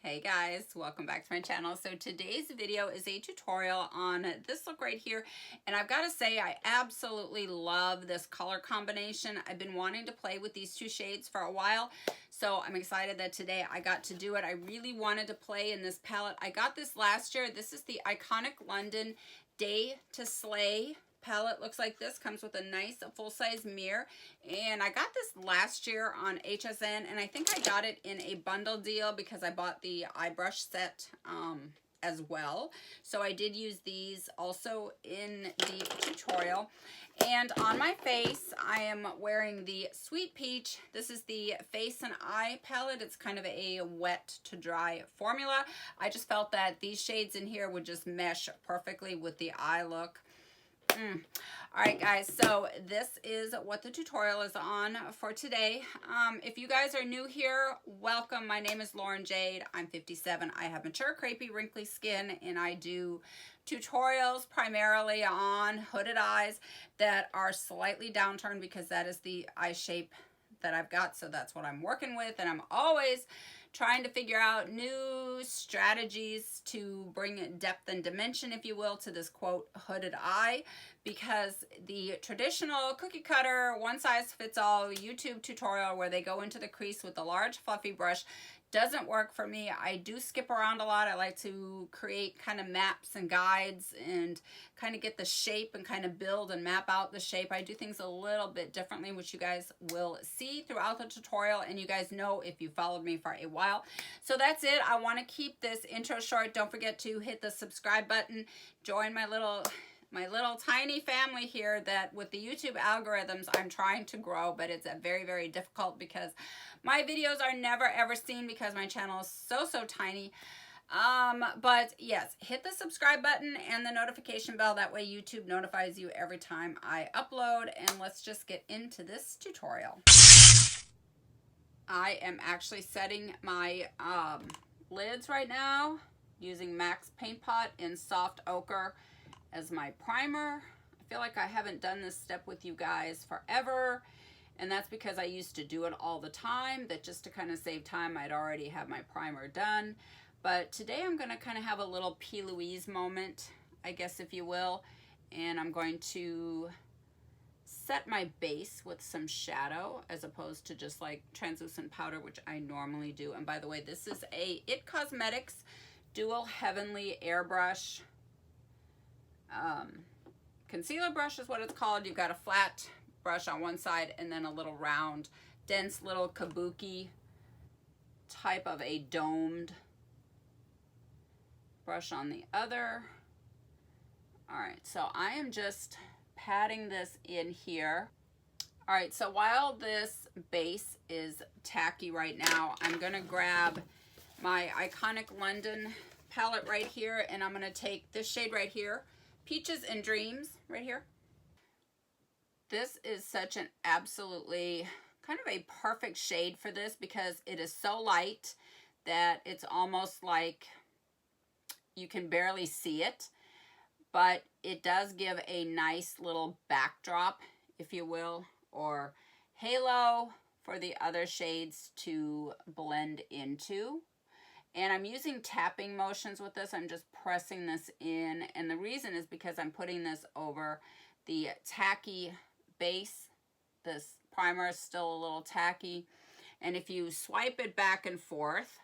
Hey guys, welcome back to my channel. So today's video is a tutorial on this look right here, and I've got to say I absolutely love this color combination. I've been wanting to play with these two shades for a while, so I'm excited that today I got to do it. I really wanted to play in this palette. I got this last year. This is the Iconic London Day to Slay palette. Looks like this, comes with a nice full-size mirror, and I got this last year on HSN, and I think I got it in a bundle deal because I bought the eye brush set as well. So I did use these also in the tutorial. And on my face, I am wearing the Sweet Peach. This is the Face and Eye palette. It's kind of a wet to dry formula. I just felt that these shades in here would just mesh perfectly with the eye look. All right, guys, so this is what the tutorial is on for today. If you guys are new here, welcome. My name is Lauren Jade. I'm 57. I have mature, crepey, wrinkly skin, and I do tutorials primarily on hooded eyes that are slightly downturned because that is the eye shape that I've got, so that's what I'm working with, and I'm always trying to figure out new strategies to bring depth and dimension, if you will, to this quote hooded eye, because the traditional cookie cutter one size fits all YouTube tutorial where they go into the crease with a large fluffy brush doesn't work for me. I do skip around a lot. I like to create kind of maps and guides and kind of get the shape and kind of build and map out the shape. I do things a little bit differently, which you guys will see throughout the tutorial, and you guys know if you followed me for a while. So that's it. I want to keep this intro short. Don't forget to hit the subscribe button. Join my little tiny family here that with the YouTube algorithms I'm trying to grow, but it's very, very difficult because my videos are never ever seen because my channel is so tiny. But yes, hit the subscribe button and the notification bell. That way YouTube notifies you every time I upload. And let's just get into this tutorial. I am actually setting my lids right now using MAC's Paint Pot in Soft Ochre as my primer. I feel like I haven't done this step with you guys forever, and that's because I used to do it all the time, that just to kind of save time I'd already have my primer done. But today I'm going to kind of have a little P. Louise moment, I guess, if you will, and I'm going to set my base with some shadow as opposed to just like translucent powder, which I normally do. And by the way, this is a IT Cosmetics Dual Heavenly Airbrush concealer brush is what it's called. You've got a flat brush on one side and then a little round, dense little kabuki type of a domed brush on the other. All right, so I am just patting this in here. All right, so while this base is tacky right now, I'm gonna grab my Iconic London palette right here, and I'm gonna take this shade right here, Peaches and Dreams, right here. This is such an absolutely kind of a perfect shade for this because it is so light that it's almost like you can barely see it, but it does give a nice little backdrop, if you will, or halo for the other shades to blend into. And I'm using tapping motions with this. I'm just pressing this in. And the reason is because I'm putting this over the tacky base. This primer is still a little tacky. And if you swipe it back and forth,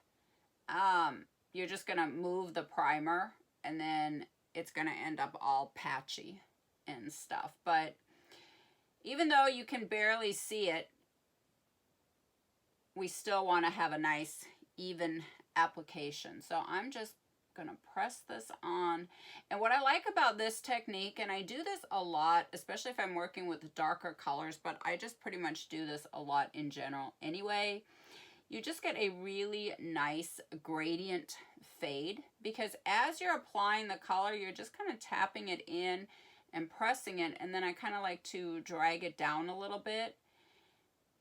you're just going to move the primer. And then it's going to end up all patchy and stuff. But even though you can barely see it, we still want to have a nice, even application. So I'm just gonna press this on. And what I like about this technique, and I do this a lot, especially if I'm working with darker colors, but I just pretty much do this a lot in general anyway, you just get a really nice gradient fade, because as you're applying the color, you're just kind of tapping it in and pressing it, and then I kind of like to drag it down a little bit,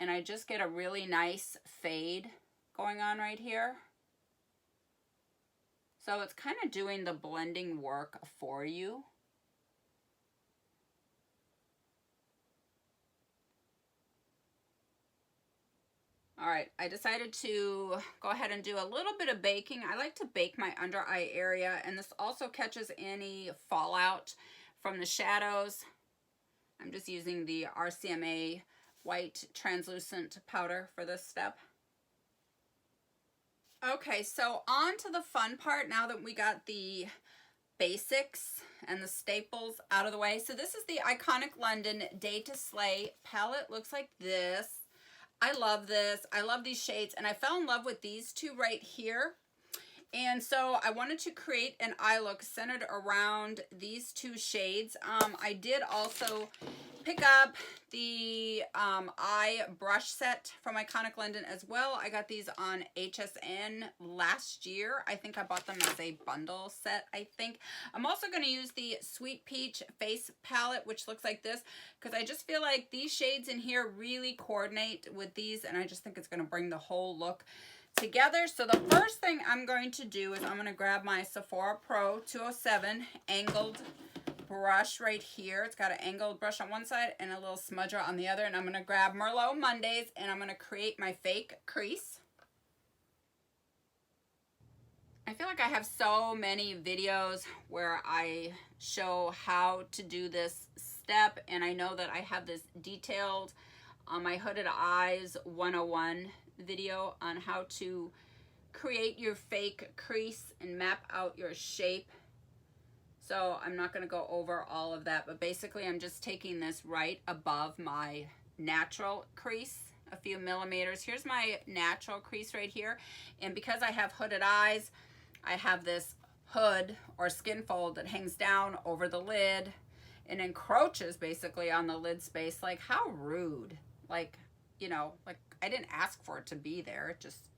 and I just get a really nice fade going on right here. So it's kind of doing the blending work for you. All right, I decided to go ahead and do a little bit of baking. I like to bake my under eye area, and this also catches any fallout from the shadows. I'm just using the RCMA white translucent powder for this step. Okay, so on to the fun part now that we got the basics and the staples out of the way. So this is the Iconic London Day to Slay palette. Looks like this. I love this. I love these shades, and I fell in love with these two right here. And so I wanted to create an eye look centered around these two shades. I did also pick up the eye brush set from Iconic London as well. I got these on HSN last year. I think I bought them as a bundle set, I think. I'm also going to use the Sweet Peach Face Palette, which looks like this, because I just feel like these shades in here really coordinate with these, and I just think it's going to bring the whole look together. So the first thing I'm going to do is I'm going to grab my Sephora Pro 207 angled brush right here. It's got an angled brush on one side and a little smudger on the other, and I'm going to grab Merlot Mondays and I'm going to create my fake crease. I feel like I have so many videos where I show how to do this step, and I know that I have this detailed on my Hooded Eyes 101 video on how to create your fake crease and map out your shape. So I'm not going to go over all of that, but basically I'm just taking this right above my natural crease a few millimeters. Here's my natural crease right here, and because I have hooded eyes, I have this hood or skin fold that hangs down over the lid and encroaches basically on the lid space. Like, how rude. Like, you know, like I didn't ask for it to be there. Just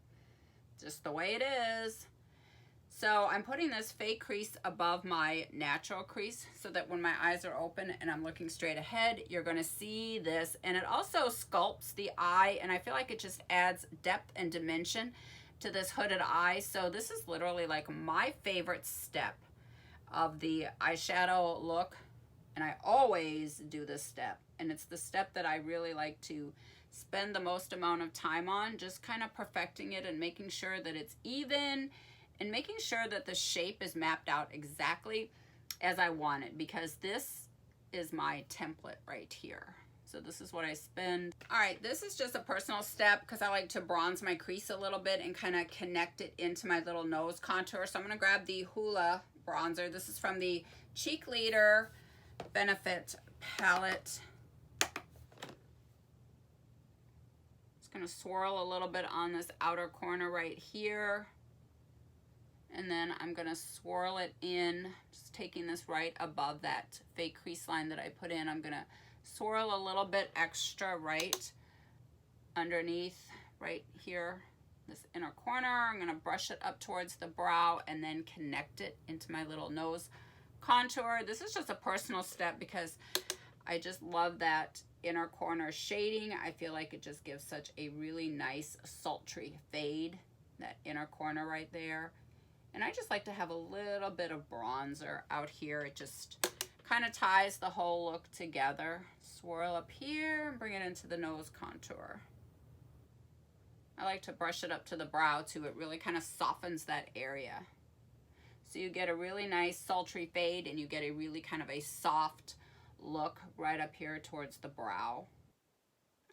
the way it is. So I'm putting this fake crease above my natural crease so that when my eyes are open and I'm looking straight ahead, you're going to see this. And it also sculpts the eye, and I feel like it just adds depth and dimension to this hooded eye. So this is literally like my favorite step of the eyeshadow look, and I always do this step, and it's the step that I really like to spend the most amount of time on, just kind of perfecting it and making sure that it's even and making sure that the shape is mapped out exactly as I want it, because this is my template right here. So this is what I spend. All right, this is just a personal step because I like to bronze my crease a little bit and kind of connect it into my little nose contour. So I'm gonna grab the Hoola bronzer. This is from the Cheek Leader Benefit palette. Just gonna swirl a little bit on this outer corner right here. And then I'm gonna swirl it in, just taking this right above that fake crease line that I put in. I'm gonna swirl a little bit extra right underneath right here, this inner corner. I'm gonna brush it up towards the brow and then connect it into my little nose contour. This is just a personal step because I just love that inner corner shading. I feel like it just gives such a really nice sultry fade, that inner corner right there. And I just like to have a little bit of bronzer out here. It just kind of ties the whole look together. Swirl up here and bring it into the nose contour. I like to brush it up to the brow too. It really kind of softens that area. So you get a really nice sultry fade and you get a really kind of a soft look right up here towards the brow.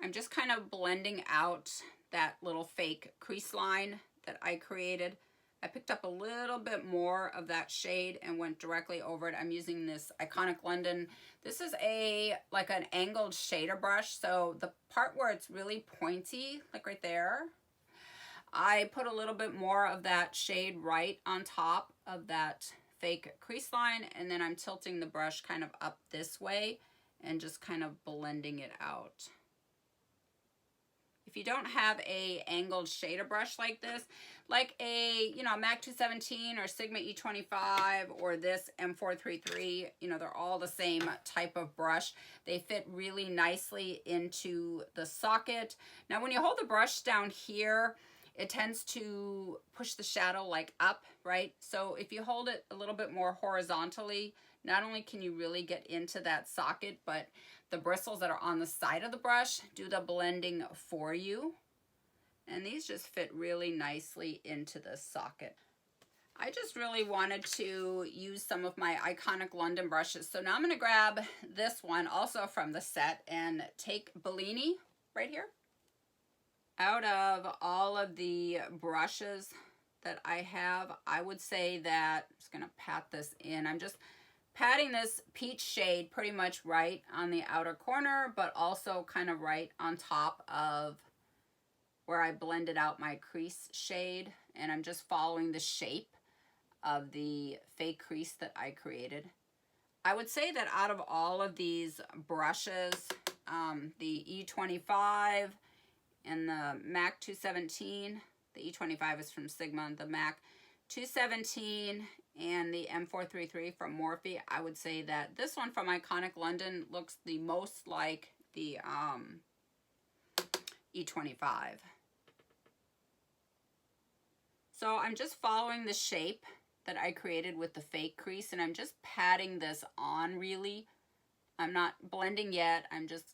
I'm just kind of blending out that little fake crease line that I created. I picked up a little bit more of that shade and went directly over it. I'm using this Iconic London. This is like an angled shader brush. So the part where it's really pointy, like right there, I put a little bit more of that shade right on top of that fake crease line. And then I'm tilting the brush kind of up this way and just kind of blending it out. If you don't have a angled shader brush like this, like a, you know, MAC 217 or Sigma E25 or this M433, you know, they're all the same type of brush. They fit really nicely into the socket. Now, when you hold the brush down here, it tends to push the shadow like up, right? So if you hold it a little bit more horizontally, not only can you really get into that socket, but the bristles that are on the side of the brush do the blending for you. And these just fit really nicely into the socket. I just really wanted to use some of my iconic London brushes. So now I'm going to grab this one also from the set and take Bellini right here. Out of all of the brushes that I have, I would say that I'm just going to pat this in. I'm just patting this peach shade pretty much right on the outer corner, but also kind of right on top of where I blended out my crease shade. And I'm just following the shape of the fake crease that I created. I would say that out of all of these brushes, the E25 and the MAC 217, the E25 is from Sigma, the MAC 217 and the M433 from Morphe, I would say that this one from Iconic London looks the most like the E25. So I'm just following the shape that I created with the fake crease, and I'm just patting this on really. I'm not blending yet. I'm just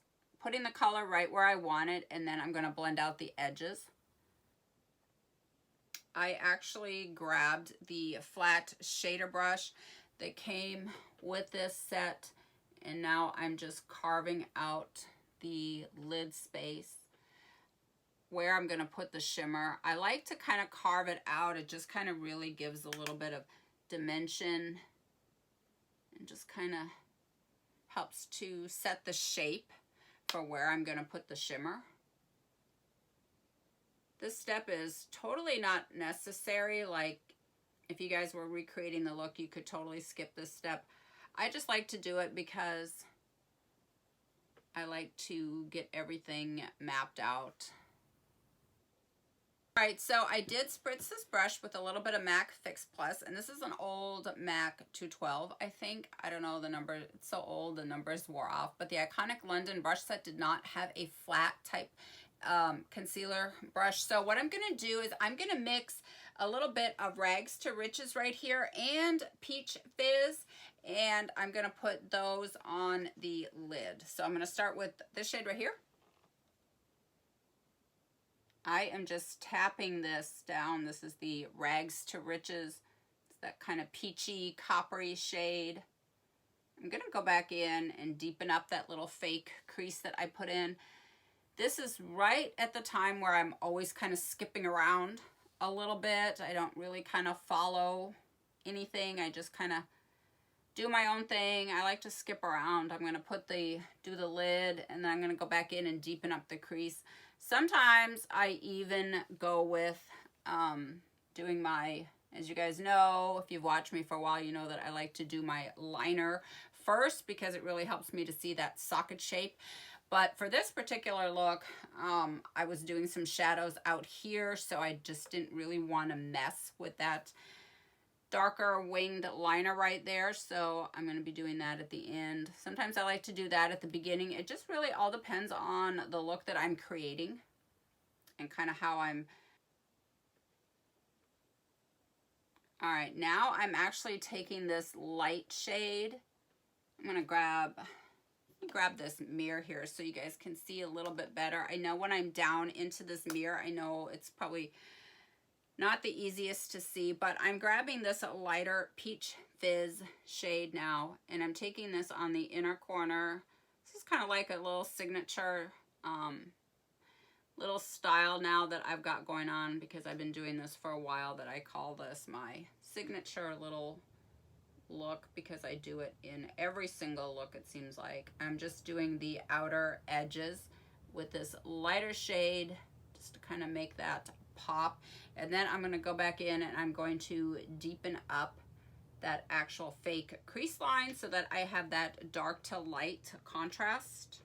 putting the color right where I want it, and then I'm going to blend out the edges. I actually grabbed the flat shader brush that came with this set, and now I'm just carving out the lid space where I'm going to put the shimmer. I like to kind of carve it out. It just kind of really gives a little bit of dimension and just kind of helps to set the shape for where I'm going to put the shimmer. This step is totally not necessary. Like if you guys were recreating the look, you could totally skip this step. I just like to do it because I like to get everything mapped out. All right, so I did spritz this brush with a little bit of MAC Fix Plus, and this is an old MAC 212, I think. I don't know the number. It's so old, the numbers wore off. But the Iconic London brush set did not have a flat type concealer brush. So what I'm going to do is I'm going to mix a little bit of Rags to Riches right here and Peach Fizz, and I'm going to put those on the lid. So I'm going to start with this shade right here. I am just tapping this down. This is the Rags to Riches. It's that kind of peachy, coppery shade. I'm going to go back in and deepen up that little fake crease that I put in. This is right at the time where I'm always kind of skipping around a little bit. I don't really kind of follow anything. I just kind of do my own thing. I like to skip around. I'm going to do the lid, and then I'm going to go back in and deepen up the crease. Sometimes I even go with doing my, as you guys know, if you've watched me for a while, you know that I like to do my liner first because it really helps me to see that socket shape. But for this particular look, I was doing some shadows out here, so I just didn't really want to mess with that darker winged liner right there. So I'm going to be doing that at the end. Sometimes I like to do that at the beginning. It just really all depends on the look that I'm creating and kind of how I'm. All right, now I'm actually taking this light shade. I'm going to grab this mirror here so you guys can see a little bit better. I know when I'm down into this mirror, I know it's probably not the easiest to see, but I'm grabbing this lighter Peach Fizz shade now, and I'm taking this on the inner corner. This is kind of like a little signature little style now that I've got going on because I've been doing this for a while, that I call this my signature little look because I do it in every single look, it seems like. I'm just doing the outer edges with this lighter shade just to kind of make that pop, and then I'm going to go back in and I'm going to deepen up that actual fake crease line so that I have that dark to light contrast.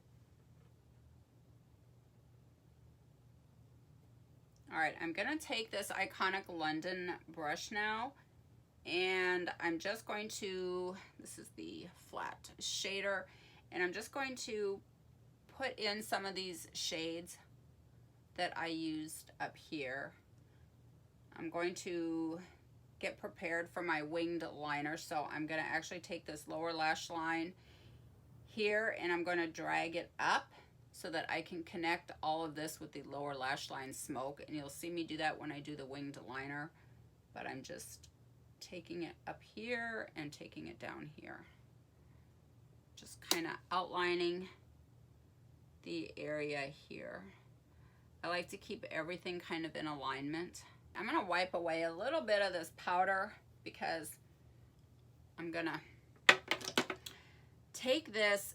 All right, I'm going to take this Iconic London brush now, and I'm just going to, this is the flat shader, and I'm just going to put in some of these shades that I used up here. I'm going to get prepared for my winged liner, so I'm going to actually take this lower lash line here and I'm going to drag it up so that I can connect all of this with the lower lash line smoke. And you'll see me do that when I do the winged liner, but I'm just taking it up here and taking it down here. Just kind of outlining the area here. I like to keep everything kind of in alignment. I'm gonna wipe away a little bit of this powder because I'm gonna take this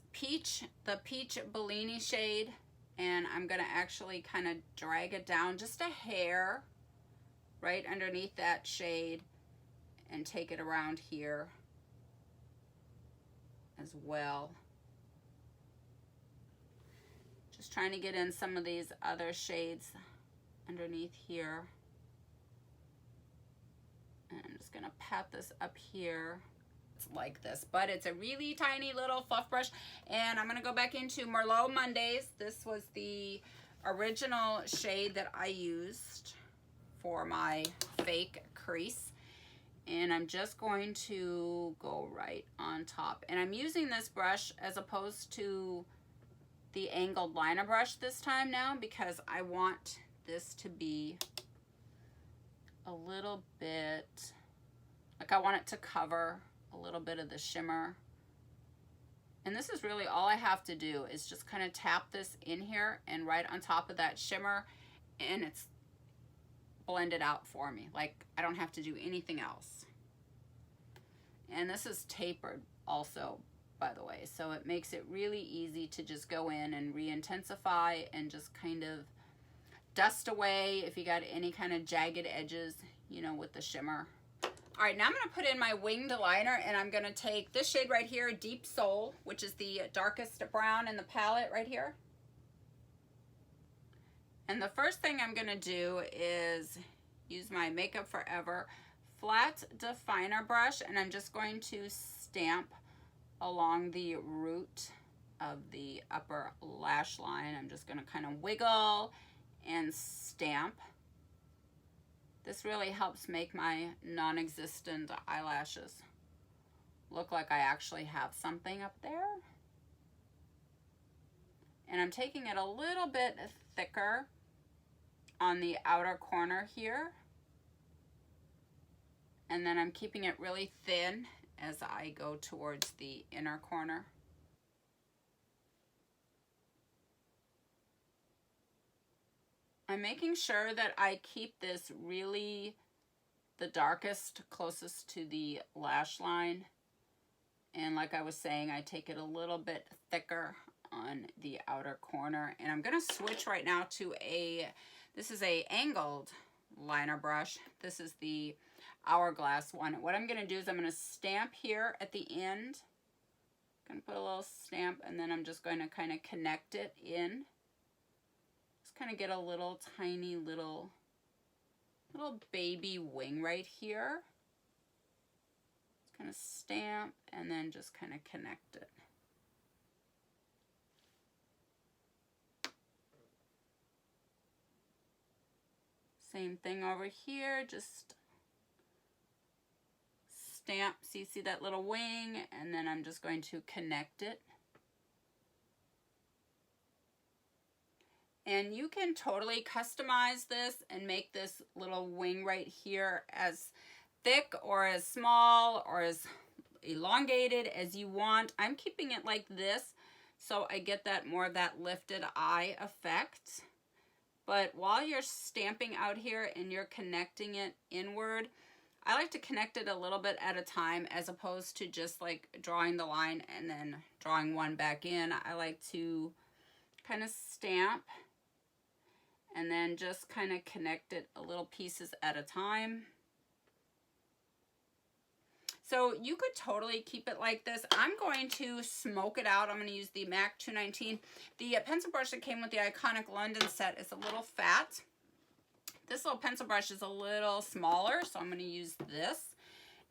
the peach Bellini shade, and I'm gonna actually kind of drag it down just a hair right underneath that shade and take it around here as well. Just trying to get in some of these other shades underneath here. And I'm just gonna pat this up here. It's like this, but it's a really tiny little fluff brush. And I'm gonna go back into Merlot Mondays. This was the original shade that I used for my fake crease. And I'm just going to go right on top. And I'm using this brush as opposed to the angled liner brush this time now, because I want this to be a little bit, like I want it to cover a little bit of the shimmer. And this is really all I have to do is just kind of tap this in here and right on top of that shimmer, and it's blended out for me. Like I don't have to do anything else. And this is tapered also, by the way, so it makes it really easy to just go in and re-intensify and just kind of dust away if you got any kind of jagged edges, you know, with the shimmer. All right, now I'm gonna put in my winged liner, and I'm gonna take this shade right here, Deep Soul, which is the darkest brown in the palette right here. And the first thing I'm gonna do is use my Makeup Forever flat definer brush, and I'm just going to stamp along the root of the upper lash line. I'm just gonna kind of wiggle and stamp. This really helps make my non-existent eyelashes look like I actually have something up there. And I'm taking it a little bit thicker on the outer corner here. And then I'm keeping it really thin as I go towards the inner corner. I'm making sure that I keep this really the darkest closest to the lash line. And like I was saying, I take it a little bit thicker on the outer corner. And I'm gonna switch right now to this is a angled liner brush. This is the Hourglass one. What I'm gonna do is I'm gonna stamp here at the end. I'm gonna put a little stamp, and then I'm just going to kind of connect it in. Just kind of get a little tiny little baby wing right here. Just kind of stamp and then just kind of connect it. Same thing over here, just stamp, so you see that little wing, and then I'm just going to connect it. And you can totally customize this and make this little wing right here as thick or as small or as elongated as you want. I'm keeping it like this so I get that more of that lifted eye effect. But while you're stamping out here and you're connecting it inward, I like to connect it a little bit at a time as opposed to just like drawing the line and then drawing one back in. I like to kind of stamp and then just kind of connect it a little pieces at a time. So you could totally keep it like this. I'm going to smoke it out. I'm going to use the MAC 219. The pencil brush that came with the Iconic London set is a little fat. This little pencil brush is a little smaller, so I'm going to use this.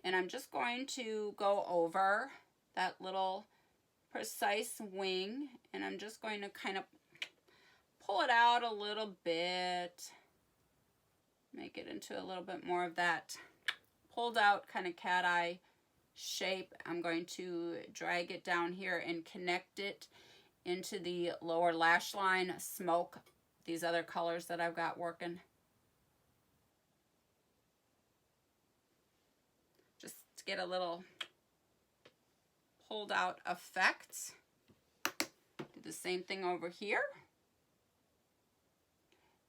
And I'm just going to go over that little precise wing, and I'm just going to kind of pull it out a little bit, make it into a little bit more of that pulled out kind of cat eye shape. I'm going to drag it down here and connect it into the lower lash line, smoke these other colors that I've got working. Just to get a little pulled out effect. Do the same thing over here.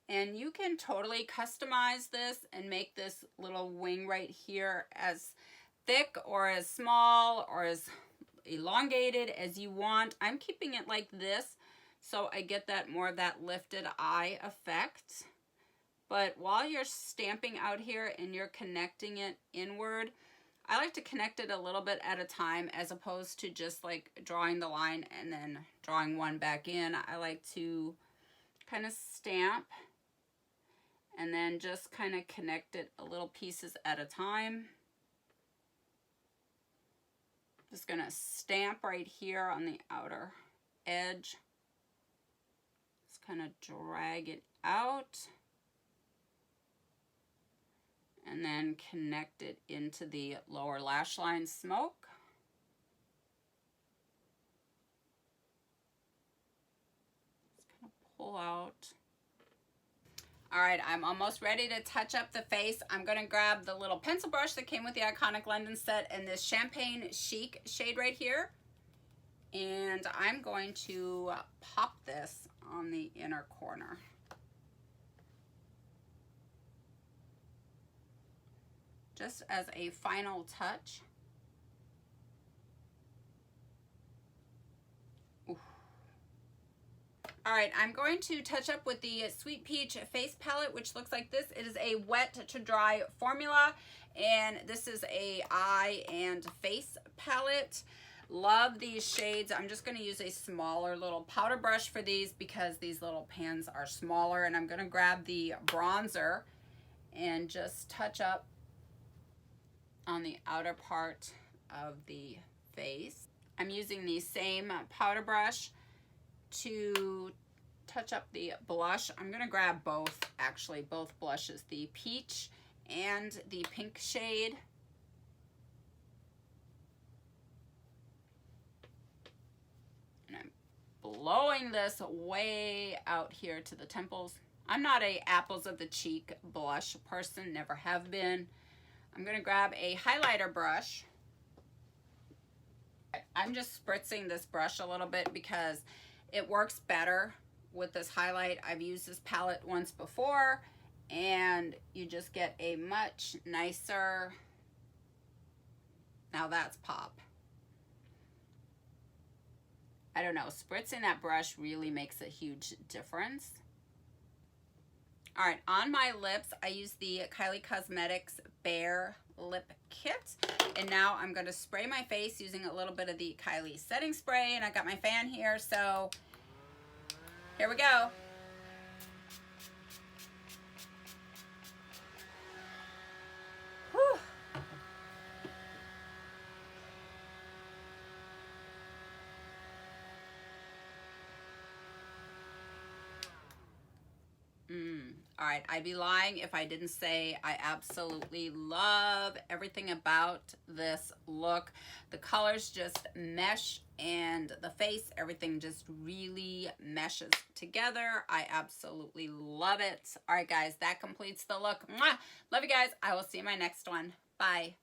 And you can totally customize this and make this little wing right here as thick or as small or as elongated as you want. I'm keeping it like this so I get that more of that lifted eye effect. But while you're stamping out here and you're connecting it inward, I like to connect it a little bit at a time as opposed to just like drawing the line and then drawing one back in. I like to kind of stamp and then just kind of connect it a little pieces at a time. Just gonna stamp right here on the outer edge. Just kind of drag it out. And then connect it into the lower lash line smoke. Just kind of pull out. All right, I'm almost ready to touch up the face. I'm gonna grab the little pencil brush that came with the Iconic London set and this Champagne Chic shade right here. And I'm going to pop this on the inner corner. Just as a final touch. Oof. All right, I'm going to touch up with the Sweet Peach Face Palette, which looks like this. It is a wet to dry formula, and this is a eye and face palette. Love these shades. I'm just gonna use a smaller little powder brush for these because these little pans are smaller, and I'm gonna grab the bronzer and just touch up on the outer part of the face. I'm using the same powder brush to touch up the blush. I'm gonna grab both, actually, both blushes, the peach and the pink shade. And I'm blowing this way out here to the temples. I'm not a apples of the cheek blush person, never have been. I'm gonna grab a highlighter brush. I'm just spritzing this brush a little bit because it works better with this highlight. I've used this palette once before and you just get a much nicer, now that's pop. I don't know, spritzing that brush really makes a huge difference. All right, on my lips, I use the Kylie Cosmetics Bare Lip Kit. And now I'm gonna spray my face using a little bit of the Kylie setting spray, and I got my fan here, so here we go. Whew. All right, I'd be lying if I didn't say I absolutely love everything about this look. The colors just mesh, and the face, everything just really meshes together. I absolutely love it. All right, guys, that completes the look. Mwah! Love you guys. I will see you in my next one. Bye.